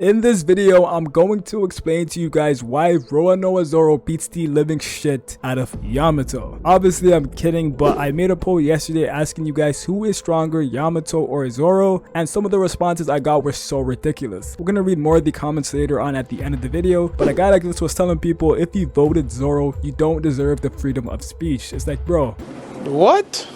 In this video, I'm going to explain to you guys why Roanoa Zoro beats the living shit out of Yamato. Obviously, I'm kidding, but I made a poll yesterday asking you guys who is stronger, Yamato or Zoro, and some of the responses I got were so ridiculous. We're gonna read more of the comments later on at the end of the video, but a guy like this was telling people if you voted Zoro, you don't deserve the freedom of speech. It's like, bro. What?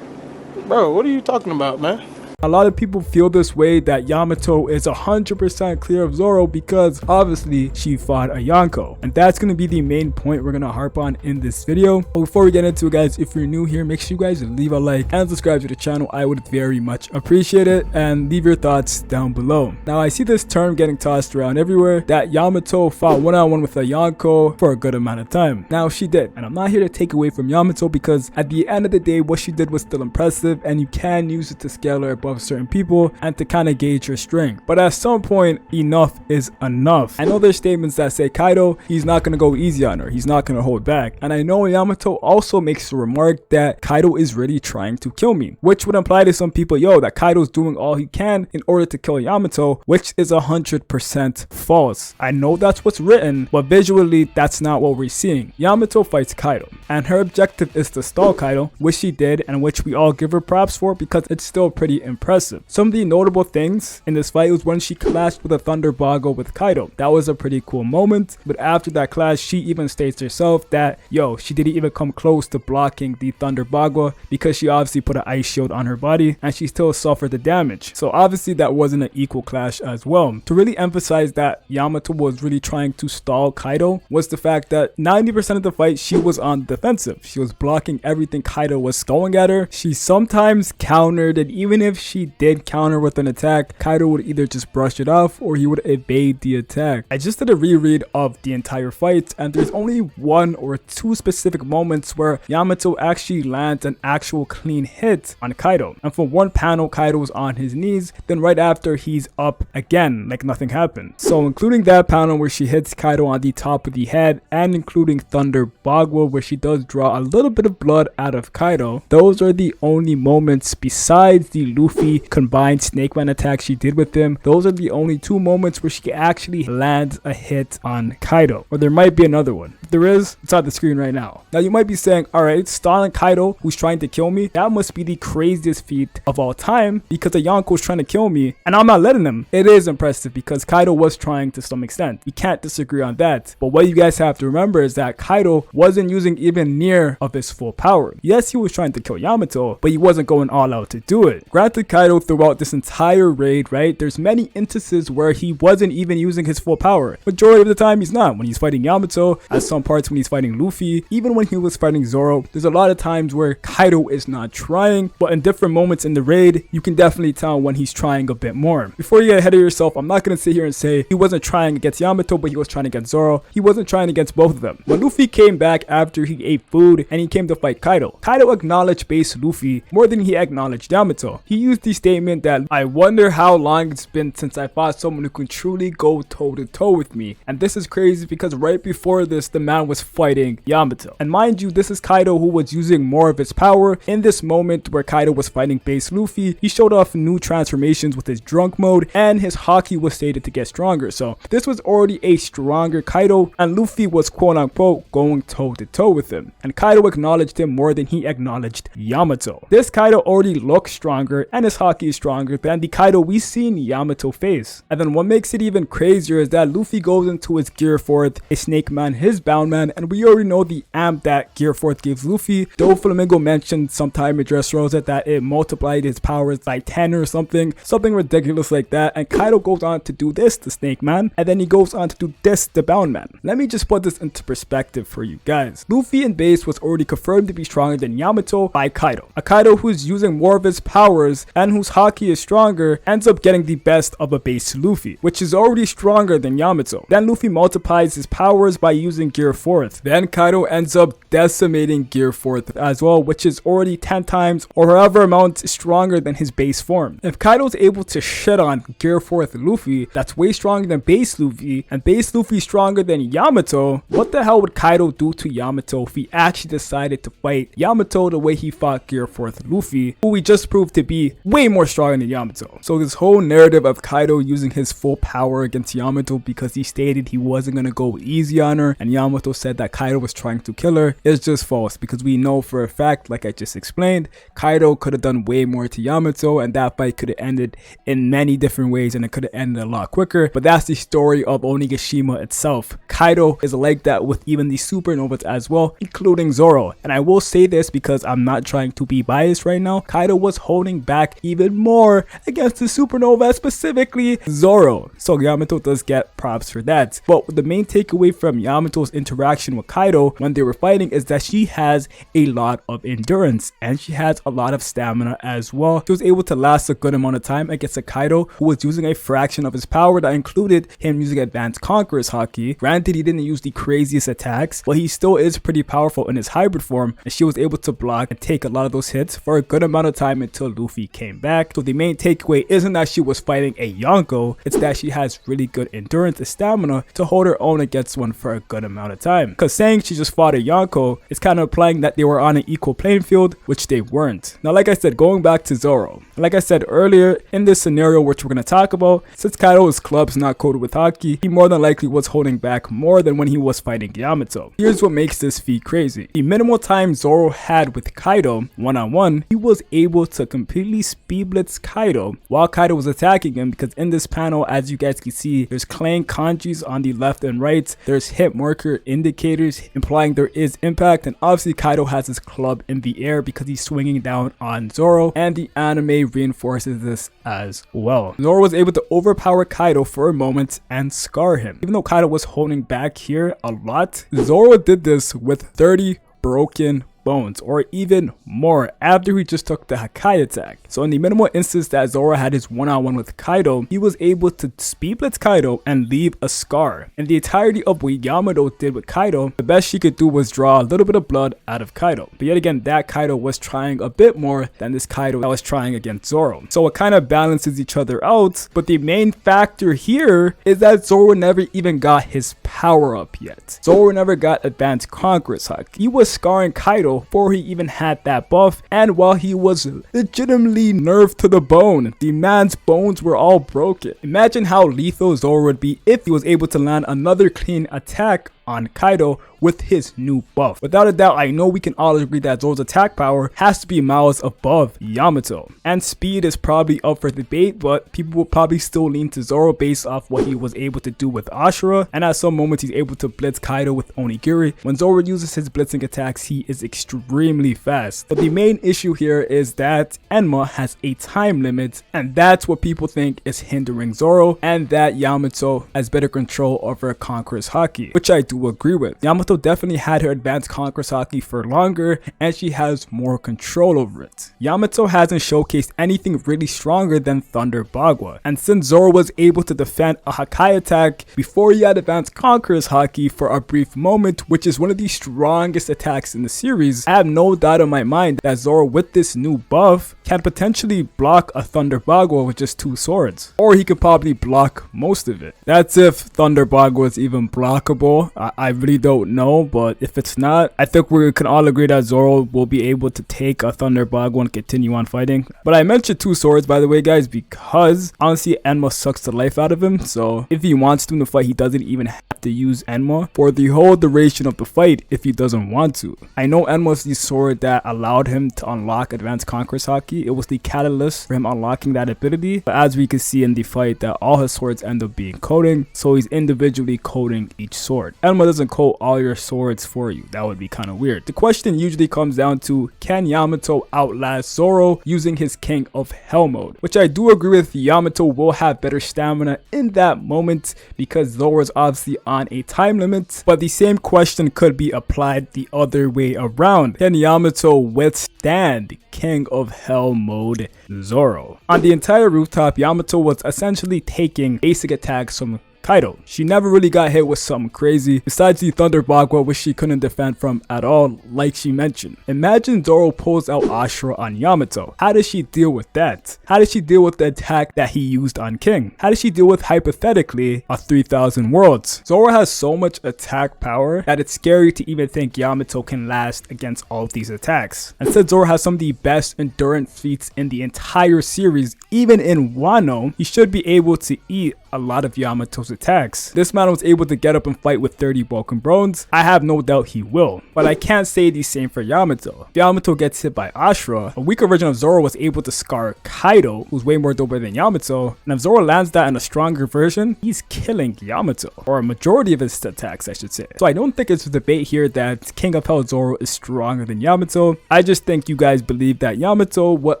Bro, what are you talking about, man? A lot of people feel this way that Yamato is 100% clear of Zoro because obviously she fought a Yonko. And that's going to be the main point we're going to harp on in this video. But before we get into it, guys, if you're new here, make sure you guys leave a like and subscribe to the channel. I would very much appreciate it, and leave your thoughts down below. Now, I see this term getting tossed around everywhere that Yamato fought one-on-one with a Yonko for a good amount of time. Now, she did, and I'm not here to take away from Yamato because at the end of the day, what she did was still impressive, and you can use it to scale her above certain people and to kind of gauge her strength. But at some point, enough is enough. I know there's statements that say Kaido, he's not going to go easy on her, he's not going to hold back. And I know Yamato also makes the remark that Kaido is really trying to kill me, which would imply to some people, yo, that Kaido's doing all he can in order to kill Yamato, which is 100% false. I know that's what's written, but visually that's not what we're seeing. Yamato fights Kaido, and her objective is to stall Kaido, which she did, and which we all give her props for because it's still pretty impressive. Some of the notable things in this fight was when she clashed with a Thunder Bago with Kaido. That was a pretty cool moment, but after that clash, she even states herself that, yo, she didn't even come close to blocking the Thunder Bago because she obviously put an ice shield on her body and she still suffered the damage. So obviously that wasn't an equal clash as well. To really emphasize that Yamato was really trying to stall Kaido was the fact that 90% of the fight, she was on the defensive. She was blocking everything Kaido was throwing at her. She sometimes countered, and even if she did counter with an attack, Kaido would either just brush it off or he would evade the attack. I just did a reread of the entire fight, and there's only one or two specific moments where Yamato actually lands an actual clean hit on Kaido. And for one panel, Kaido was on his knees, then right after he's up again like nothing happened. So including that panel where she hits Kaido on the top of the head, and including Thunder Bagua where she does draw a little bit of blood out of Kaido, those are the only moments besides the Luffy combined Snake Man attack she did with him. Those are the only two moments where she actually lands a hit on Kaido. Or there might be another one. If there is, it's on the screen right now. Now you might be saying, alright, stalling Kaido who's trying to kill me, that must be the craziest feat of all time because a Yonko's trying to kill me and I'm not letting him. It is impressive because Kaido was trying to some extent. We can't disagree on that. But what you guys have to remember is that Kaido wasn't using even near of his full power. Yes, he was trying to kill Yamato, but he wasn't going all out to do it. Granted, Kaido throughout this entire raid, right, there's many instances where he wasn't even using his full power. Majority of the time he's not. When he's fighting Yamato, at some parts when he's fighting Luffy, even when he was fighting Zoro, there's a lot of times where Kaido is not trying, but in different moments in the raid, you can definitely tell when he's trying a bit more. Before you get ahead of yourself, I'm not going to sit here and say he wasn't trying against Yamato, but he was trying against Zoro. He wasn't trying against both of them. When Luffy came back after he ate food and he came to fight Kaido, Kaido acknowledged base Luffy more than he acknowledged Yamato. He used the statement that I wonder how long it's been since I fought someone who can truly go toe to toe with me. And this is crazy because right before this, the man was fighting Yamato. And mind you, this is Kaido who was using more of his power. In this moment where Kaido was fighting base Luffy, he showed off new transformations with his drunk mode and his haki was stated to get stronger. So this was already a stronger Kaido, and Luffy was quote unquote going toe to toe with him. And Kaido acknowledged him more than he acknowledged Yamato. This Kaido already looks stronger and his haki is stronger than the Kaido we seen Yamato face. And then what makes it even crazier is that Luffy goes into his Gear 4th, his Snake Man, his Bound Man, and we already know the amp that Gear 4th gives Luffy. Doflamingo mentioned sometime in Dressrosa that it multiplied his powers by 10 or something ridiculous like that, and Kaido goes on to do this to Snake Man, and then he goes on to do this to Bound Man. Let me just put this into perspective for you guys. Luffy in base was already confirmed to be stronger than Yamato by Kaido. A Kaido who's using more of his powers and whose haki is stronger ends up getting the best of a base Luffy, which is already stronger than Yamato. Then Luffy multiplies his powers by using Gear 4th. Then Kaido ends up decimating Gear 4th as well, which is already 10 times or however amount stronger than his base form. If Kaido's able to shit on Gear 4th Luffy, that's way stronger than base Luffy, and base Luffy stronger than Yamato, what the hell would Kaido do to Yamato if he actually decided to fight Yamato the way he fought Gear 4th Luffy, who we just proved to be way more stronger than Yamato. So this whole narrative of Kaido using his full power against Yamato because he stated he wasn't going to go easy on her and Yamato said that Kaido was trying to kill her is just false, because we know for a fact, like I just explained, Kaido could have done way more to Yamato and that fight could have ended in many different ways and it could have ended a lot quicker. But that's the story of Onigashima itself. Kaido is like that with even the supernovas as well, including Zoro. And I will say this because I'm not trying to be biased right now, Kaido was holding back even more against the supernova, specifically Zoro. So Yamato does get props for that. But the main takeaway from Yamato's interaction with Kaido when they were fighting is that she has a lot of endurance and she has a lot of stamina as well. She was able to last a good amount of time against a Kaido who was using a fraction of his power that included him using advanced conqueror's haki. Granted, he didn't use the craziest attacks, but he still is pretty powerful in his hybrid form, and she was able to block and take a lot of those hits for a good amount of time until Luffy came back. So the main takeaway isn't that she was fighting a Yonko, it's that she has really good endurance and stamina to hold her own against one for a good amount of time. Because saying she just fought a Yonko is kind of implying that they were on an equal playing field, which they weren't. Now, like I said, going back to Zoro, like I said earlier, in this scenario which we're going to talk about, since Kaido's club's not coated with haki, he more than likely was holding back more than when he was fighting Yamato. Here's what makes this feat crazy. The minimal time Zoro had with Kaido one-on-one, he was able to completely speed blitz Kaido while Kaido was attacking him, because in this panel, as you guys can see, there's clan kanjis on the left and right, there's hit marker indicators implying there is impact, and obviously Kaido has his club in the air because he's swinging down on Zoro, and the anime reinforces this as well. Zoro was able to overpower Kaido for a moment and scar him. Even though Kaido was holding back here a lot, Zoro did this with 30 broken bones, or even more, after he just took the Hakai attack. So in the minimal instance that Zoro had his one-on-one with Kaido, he was able to speed blitz Kaido and leave a scar. And the entirety of what Yamato did with Kaido, the best she could do was draw a little bit of blood out of Kaido. But yet again, that Kaido was trying a bit more than this Kaido that was trying against Zoro. So it kind of balances each other out, but the main factor here is that Zoro never even got his power up yet. Zoro never got advanced conqueror's haki. He was scarring Kaido before he even had that buff, and while he was legitimately nerfed to the bone, the man's bones were all broken. Imagine how lethal Zoro would be if he was able to land another clean attack on Kaido with his new buff. Without a doubt, I know we can all agree that Zoro's attack power has to be miles above Yamato, and speed is probably up for debate, but people will probably still lean to Zoro based off what he was able to do with Ashura, and at some moments he's able to blitz Kaido with Onigiri. When Zoro uses his blitzing attacks, he is extremely fast. But the main issue here is that Enma has a time limit, and that's what people think is hindering Zoro, and that Yamato has better control over Conqueror's haki, which I do agree with. Yamato definitely had her advanced Conqueror's haki for longer, and she has more control over it. Yamato hasn't showcased anything really stronger than Thunder Bagua, and since Zoro was able to defend a Hakai attack before he had advanced Conqueror's haki for a brief moment, which is one of the strongest attacks in the series, I have no doubt in my mind that Zoro with this new buff can potentially block a Thunder Bagua with just 2 swords, or he could probably block most of it. That's if Thunder Bagua is even blockable. I really don't know, but if it's not, I think we can all agree that Zoro will be able to take a Thunder Bagua and continue on fighting. But I mentioned 2 swords, by the way, guys, because honestly Enma sucks the life out of him, so if he wants to in the fight, he doesn't even have to use Enma for the whole duration of the fight if he doesn't want to. I know Enma's the sword that allowed him to unlock advanced Conqueror's haki. It was the catalyst for him unlocking that ability, but as we can see in the fight that all his swords end up being coding, so he's individually coding each sword. Enma doesn't code all your swords for you. That would be kind of weird. The question usually comes down to, can Yamato outlast Zoro using his King of Hell mode? Which I do agree with. Yamato will have better stamina in that moment because Zoro is obviously on a time limit, but the same question could be applied the other way around. Can Yamato withstand King of Hell mode Zoro? On the entire rooftop, Yamato was essentially taking basic attacks from Kaido. She never really got hit with something crazy besides the Thunder Bagua, which she couldn't defend from at all, like she mentioned. Imagine Zoro pulls out Ashura on Yamato. How does she deal with that? How does she deal with the attack that he used on King? How does she deal with, hypothetically, a 3000 worlds? Zoro has so much attack power that it's scary to even think Yamato can last against all of these attacks. And since Zoro has some of the best endurance feats in the entire series, even in Wano, he should be able to eat a lot of Yamato's attacks. This man was able to get up and fight with 30 broken bones. I have no doubt he will, but I can't say the same for Yamato. If Yamato gets hit by Ashura, a weaker version of Zoro was able to scar Kaido, who's way more doper than Yamato, and if Zoro lands that in a stronger version, he's killing Yamato, or a majority of his attacks, I should say. So I don't think it's a debate here that King of Hell Zoro is stronger than Yamato. I just think you guys believe that Yamato will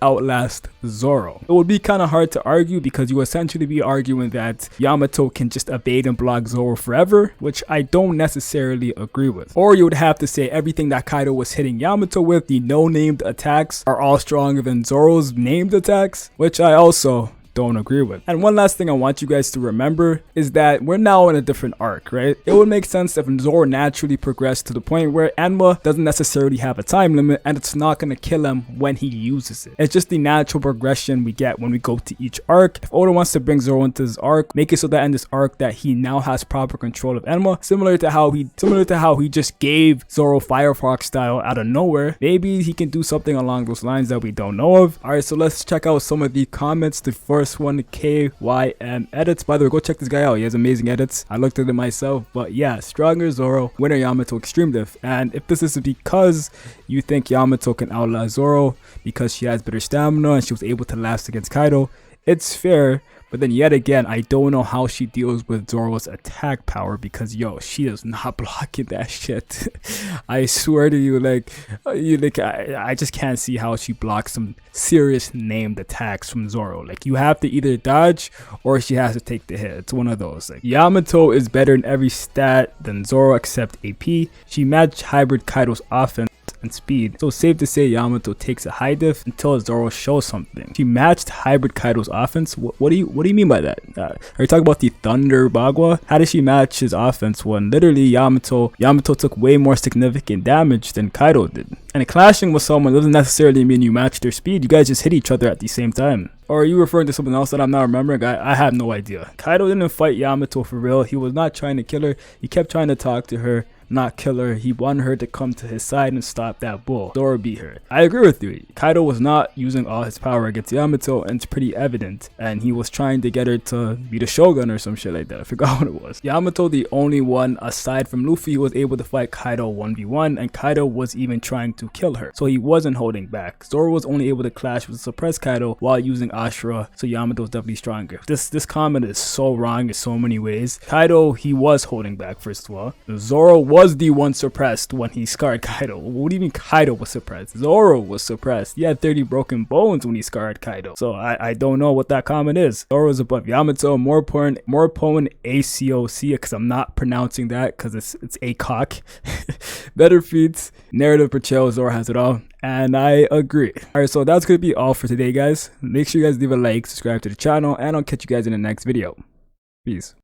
outlast Zoro. It would be kind of hard to argue because you essentially be arguing that Yamato can just evade and block Zoro forever, which I don't necessarily agree with. Or you would have to say everything that Kaido was hitting Yamato with, the no-named attacks, are all stronger than Zoro's named attacks, which I also don't agree with. And one last thing I want you guys to remember is that we're now in a different arc, right? It would make sense if Zoro naturally progressed to the point where Enma doesn't necessarily have a time limit and it's not going to kill him when he uses it. It's just the natural progression we get when we go to each arc. If Oda wants to bring Zoro into his arc, make it so that in this arc that he now has proper control of Enma, similar to how he just gave Zoro Firefox style out of nowhere. Maybe he can do something along those lines that we don't know of. Alright, so let's check out some of the comments. The first one, KYM edits. By the way, go check this guy out. He has amazing edits. I looked at it myself, but yeah, stronger Zoro, winner Yamato extreme diff. And if this is because you think Yamato can outlast Zoro because she has better stamina and she was able to last against Kaido, it's fair. But then yet again, I don't know how she deals with Zoro's attack power because yo, she is not blocking that shit. I swear to you, I just can't see how she blocks some serious named attacks from Zoro. Like, you have to either dodge or she has to take the hit. It's one of those. Like, Yamato is better in every stat than Zoro except AP. She matched hybrid Kaido's offense and speed, so safe to say Yamato takes a high diff until Zoro shows something. She matched hybrid Kaido's offense. What do you mean by that? Are you talking about the Thunder Bagua? How does she match his offense when literally Yamato took way more significant damage than Kaido did? And clashing with someone doesn't necessarily mean you match their speed. You guys just hit each other at the same time. Or are you referring to something else that I'm not remembering? I have no idea. Kaido didn't fight Yamato for real. He was not trying to kill her. He kept trying to talk to her, not kill her. He wanted her to come to his side and stop that bull. Zoro beat her. I agree with you. Kaido was not using all his power against Yamato, and it's pretty evident. And he was trying to get her to be the Shogun or some shit like that. I forgot what it was. Yamato, the only one aside from Luffy, who was able to fight Kaido 1v1, and Kaido was even trying to kill her. So he wasn't holding back. Zoro was only able to clash with suppress Kaido while using Ashura, so Yamato was definitely stronger. This comment is so wrong in so many ways. Kaido, he was holding back, first of all. Zoro was the one suppressed when he scarred Kaido. What do you mean Kaido was suppressed? Zoro was suppressed. He had 30 broken bones when he scarred Kaido. So I don't know what that comment is. Zoro is above Yamato. More potent ACOC, because I'm not pronouncing that because it's ACOC. Better feats, narrative portrayal, Zoro has it all. And I agree. Alright, so that's going to be all for today, guys. Make sure you guys leave a like, subscribe to the channel, and I'll catch you guys in the next video. Peace.